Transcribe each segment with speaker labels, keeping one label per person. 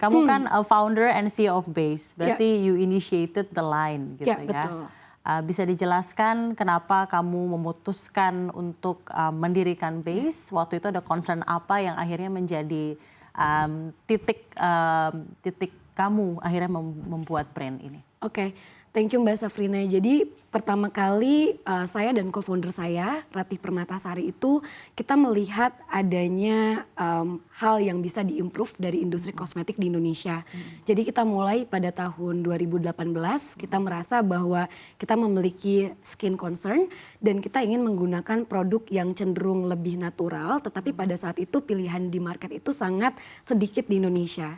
Speaker 1: Kamu kan founder and CEO of Base, berarti you initiated the line gitu ya.
Speaker 2: Betul.
Speaker 1: Bisa dijelaskan kenapa kamu memutuskan untuk mendirikan Base? Waktu itu ada concern apa yang akhirnya menjadi titik kamu akhirnya membuat brand ini?
Speaker 2: Oke, thank you Mbak Safrina. Jadi pertama kali saya dan co-founder saya, Ratih Permatasari itu kita melihat adanya hal yang bisa diimprove dari industri kosmetik di Indonesia. Jadi kita mulai pada tahun 2018, kita merasa bahwa kita memiliki skin concern dan kita ingin menggunakan produk yang cenderung lebih natural, tetapi pada saat itu pilihan di market itu sangat sedikit di Indonesia.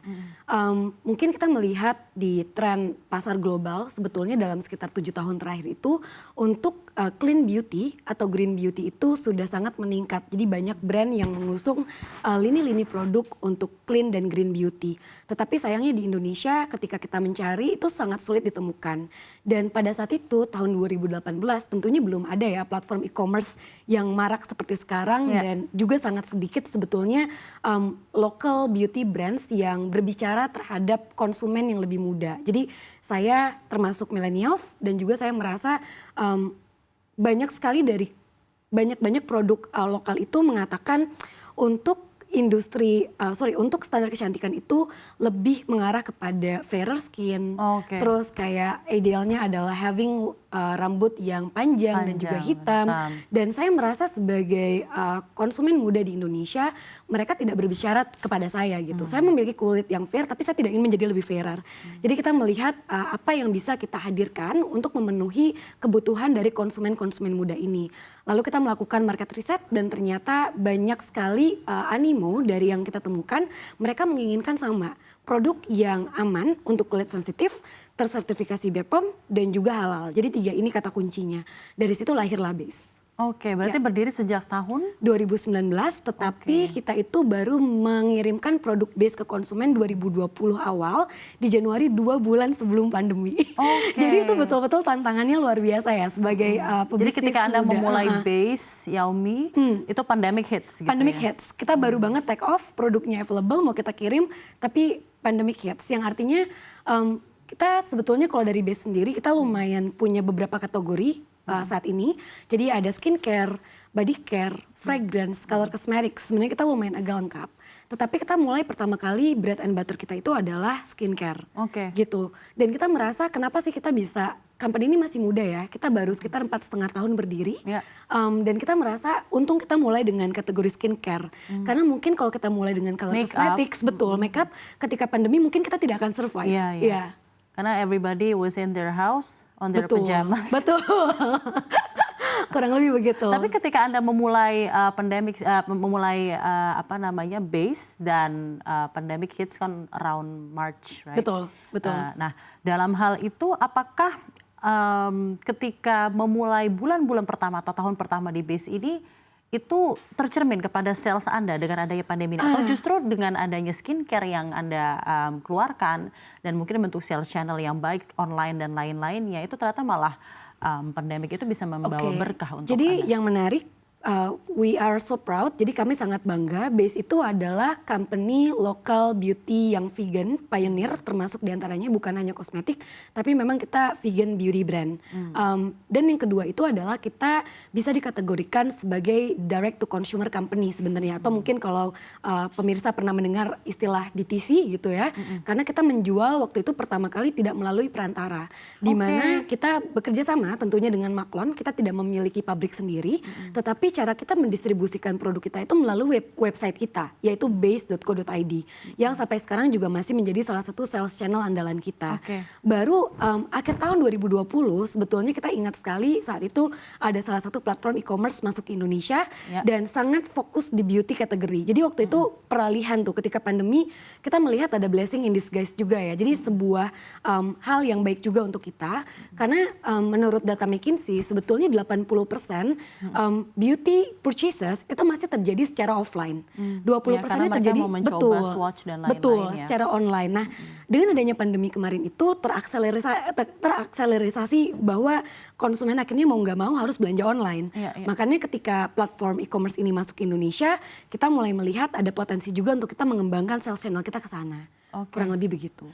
Speaker 2: Mungkin kita melihat di tren pasar global sebetulnya dalam sekitar 7 tahun terakhir itu untuk clean beauty atau green beauty itu sudah sangat meningkat. Jadi banyak brand yang mengusung lini-lini produk untuk clean dan green beauty. Tetapi sayangnya di Indonesia ketika kita mencari itu sangat sulit ditemukan. Dan pada saat itu tahun 2018 tentunya belum ada ya platform e-commerce yang marak seperti sekarang dan juga sangat sedikit sebetulnya local beauty brands yang berbicara terhadap konsumen yang lebih muda. Jadi saya termasuk millennials dan juga saya merasa banyak sekali dari banyak produk lokal itu mengatakan untuk untuk standar kecantikan itu lebih mengarah kepada fairer skin. Terus kayak idealnya adalah having rambut yang panjang dan juga hitam. Dan saya merasa sebagai konsumen muda di Indonesia, mereka tidak berbicara kepada saya gitu. Saya memiliki kulit yang fair, tapi saya tidak ingin menjadi lebih fairer. Jadi kita melihat apa yang bisa kita hadirkan untuk memenuhi kebutuhan dari konsumen-konsumen muda ini. Lalu kita melakukan market research dan ternyata banyak sekali animo dari yang kita temukan, mereka menginginkan sama produk yang aman untuk kulit sensitif, tersertifikasi BPOM dan juga halal. Jadi 3 ini kata kuncinya. Dari situ lahirlah Base.
Speaker 1: Oke, berarti berdiri sejak tahun
Speaker 2: 2019, tetapi kita itu baru mengirimkan produk Base ke konsumen 2020 awal di Januari 2 bulan sebelum pandemi. Jadi itu betul-betul tantangannya luar biasa ya sebagai pebisnis.
Speaker 1: Jadi ketika Anda memulai Base Xiaomi, itu pandemic hits gitu
Speaker 2: Pandemic hits. Kita baru banget take off, produknya available mau kita kirim, tapi pandemic hits yang artinya kita sebetulnya kalau dari Base sendiri kita lumayan punya beberapa kategori saat ini. Jadi ada skincare, body care, fragrance, color cosmetics. Sebenarnya kita lumayan agak lengkap. Tetapi kita mulai pertama kali bread and butter kita itu adalah skincare. Gitu. Dan kita merasa kenapa sih kita bisa, company ini masih muda ya. Kita baru sekitar 4,5 tahun berdiri. Dan kita merasa untung kita mulai dengan kategori skincare. Karena mungkin kalau kita mulai dengan color cosmetics, betul, makeup, ketika pandemi mungkin kita tidak akan survive.
Speaker 1: Karena everybody was in their house, on their pajamas.
Speaker 2: Betul. Kurang lebih begitu.
Speaker 1: Tapi ketika Anda memulai Base dan pandemic hits kan around March, right?
Speaker 2: Betul.
Speaker 1: Nah, dalam hal itu apakah ketika memulai bulan-bulan pertama atau tahun pertama di Base ini itu tercermin kepada sales Anda dengan adanya pandemi ini? Atau justru dengan adanya skincare yang Anda keluarkan dan mungkin bentuk sales channel yang baik online dan lain-lainnya itu ternyata malah pandemik itu bisa membawa berkah untuk
Speaker 2: Jadi
Speaker 1: Anda?
Speaker 2: yang menarik, we are so proud, jadi kami sangat bangga. Base itu adalah company local beauty yang vegan, pioneer, termasuk diantaranya bukan hanya kosmetik, tapi memang kita vegan beauty brand. Dan yang kedua itu adalah kita bisa dikategorikan sebagai direct to consumer company sebenarnya. Atau mungkin kalau pemirsa pernah mendengar istilah DTC gitu ya. Karena kita menjual waktu itu pertama kali tidak melalui perantara. Di mana kita bekerja sama tentunya dengan Maklon, kita tidak memiliki pabrik sendiri, tetapi cara kita mendistribusikan produk kita itu melalui website kita, yaitu base.co.id, yang sampai sekarang juga masih menjadi salah satu sales channel andalan kita. Baru akhir tahun 2020 sebetulnya kita ingat sekali saat itu ada salah satu platform e-commerce masuk ke Indonesia dan sangat fokus di beauty kategori. Jadi waktu itu peralihan tuh ketika pandemi kita melihat ada blessing in disguise juga ya. Jadi sebuah hal yang baik juga untuk kita karena menurut data McKinsey sebetulnya 80% beauty purchases itu masih terjadi secara offline. 20%-nya terjadi betul secara online. Nah, dengan adanya pandemi kemarin itu terakselerasi bahwa konsumen akhirnya mau nggak mau harus belanja online. Makanya ketika platform e-commerce ini masuk ke Indonesia, kita mulai melihat ada potensi juga untuk kita mengembangkan sales channel kita ke sana.
Speaker 1: Oke.
Speaker 2: Kurang lebih begitu.